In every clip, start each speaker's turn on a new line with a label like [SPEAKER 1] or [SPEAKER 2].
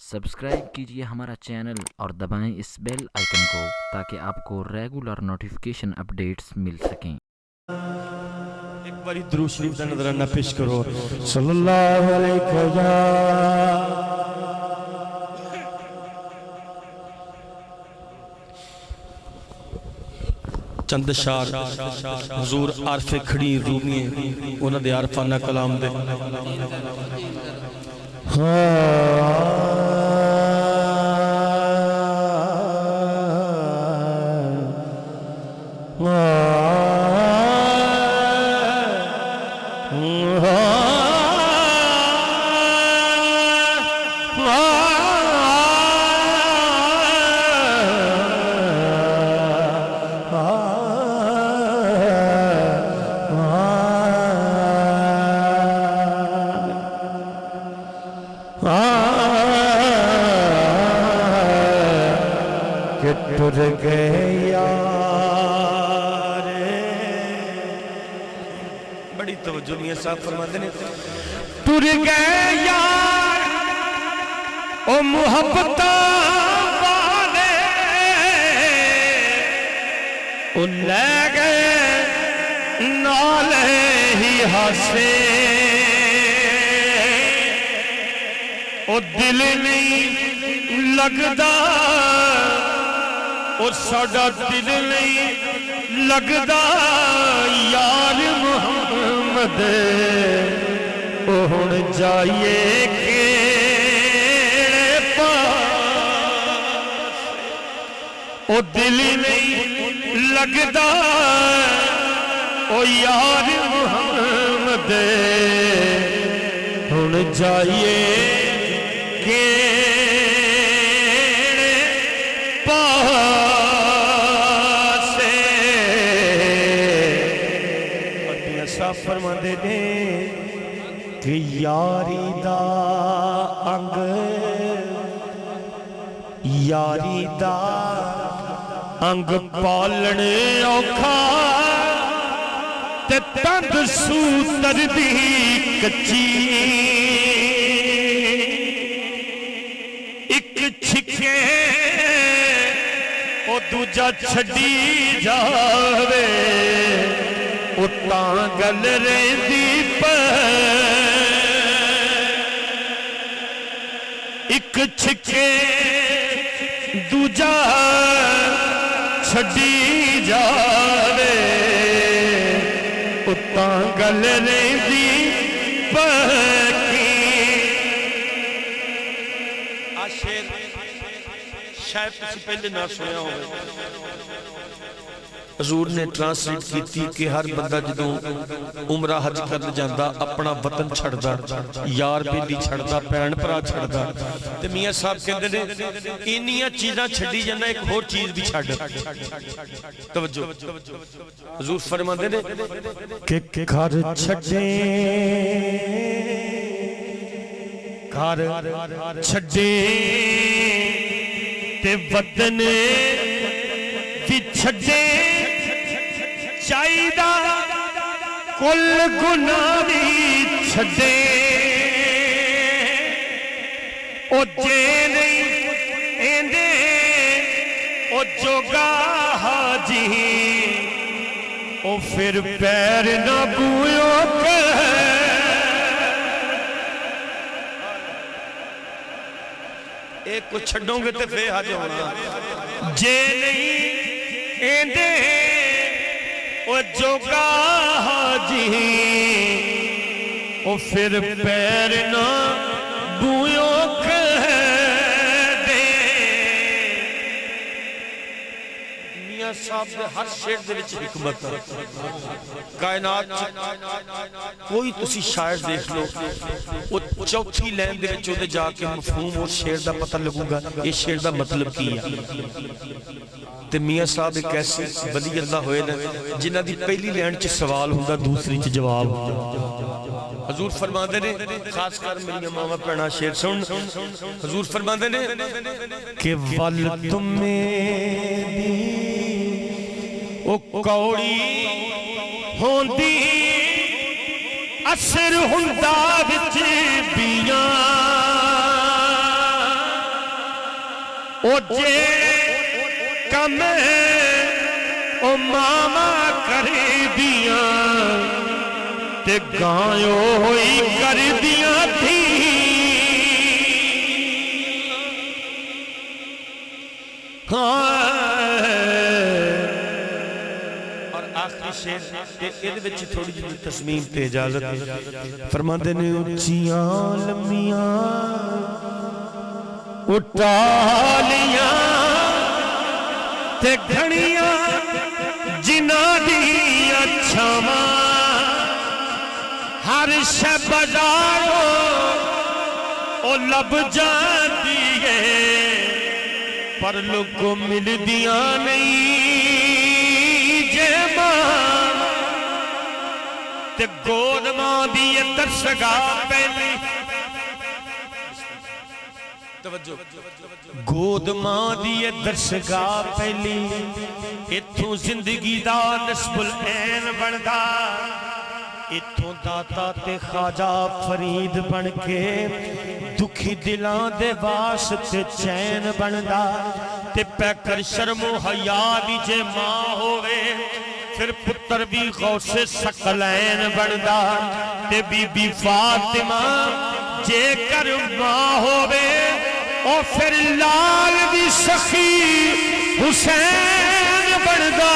[SPEAKER 1] Subscribe کیجئے ہمارا channel اور دبائیں اس بیل آئیکن کو تاکہ آپ کو ریگولر نوٹیفیکیشن اپڈیٹس مل سکیں۔
[SPEAKER 2] ایک باری درود شریف دا نظرانہ پیش کرو صلی اللہ علیہ وسلم۔ چند اشعار حضور عارف کھڑی رومی انہاں دے عارفانہ کلام دے ٹر گئے یار، بڑی توجہ میاں صاحب فرماتے ہیں ٹر گئے یار او محبتاں والے، او لے گئے نالے ہی ہاسے، او دل نہیں لگدا اور ساڈا دل نہیں لگدا یار محمد، او ہن جائیے کیڑے پاس، او دل نہیں لگدا او یار محمد، ہن جائیے فرماندے نے کہ یاری دا انگ، یاری دا انگ پالن اوکھا تے تند سوتر دی کچی، ایک چھکے او دوجا چھڈی جاوے، اتاں گل رہندی پئی، ایک چھکے دوجا چھڈی جاوے، اتاں گل رہندی پئی۔ آ شاید تسی پہلے نہ سنیا ہوگا، حضور نے ٹرانسلیٹ کیتی کہ ہر بندہ جدوں عمرہ حج کرنے جاندہ اپنا وطن چھڑدا، یار بیلی چھڑدا، پین پرا چھڑدا، تے میاں صاحب کہندے نے انیاں چیزاں چھڑی جانا ایک اور چیز بھی چھڑ۔ توجہ حضور فرماندے نے کہ گھر چھڑیں، گھر چھڑیں تے وطن بھی چھڑیں، چاہیدہ کل گناہ بھی چھڑے، او جے نہیں ایندے او جوگا حاجی، او پھر پیر نہ بویو کہ ایک کو چھڑوں گے تے پھر حاج ہونا، جے نہیں ایندے او جوگا حاجی، او پھر پیر نہ بویو کہہ دے۔ میاں صاحب دے ہر شعر دے وچ حکمت، کائنات کوئی تسی شاعر دیکھ لو، وہ چوتھی لائن دے وچ اودے جا کے مفہوم اور شعر دا پتہ لگوں گا یہ شعر دا مطلب کی ہے۔ تے میاں صاحب ایک ایسے ولی اللہ ہوئے نا جنہ دی پہلی لائن چ سوال ہوندا دوسری چ جواب ہوندا۔ حضور فرماندے نے خاص کر میری ماما پڑھنا شعر سن، حضور فرماندے نے کہ ول تمیں او کوڑی ہوندی اثر ہوندا وچ بیاں، او جے کم او ماما کر دیاں تے گایو ہوئی کر دیاں تھی اور آخری شیر یہ وچ تھوڑی جی تسمیم تے اجازت فرماندے نے اچھیاں لمیاں اٹھالیاں تے گھڑیاں جنہاں دیاں چھاواں ہر شے بازاروں او لب جاندی ہے پر لوگوں مل دیاں نہیں جے ماں تے گود ماں دی درسگاہ پہلی گود ماں دی درسگاہ پہلی اتھوں زندگی دا نصب العین بندا اتھوں داتا تے خواجہ فرید بن کے دکھی دلان دے واسطے چین بندا تے پیکر شرم و حیا بھی جے ماں ہوئے پھر پتر بھی غوث ثقلین بندا تے بی بی فاطمہ جے کر ماں ہوئے اور پھر لال بھی سخی حسین بندا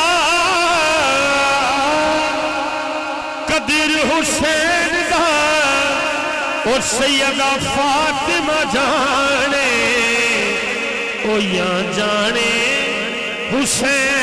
[SPEAKER 2] قدر حسین دا اور سیدہ فاطمہ جانے او یا جانے حسین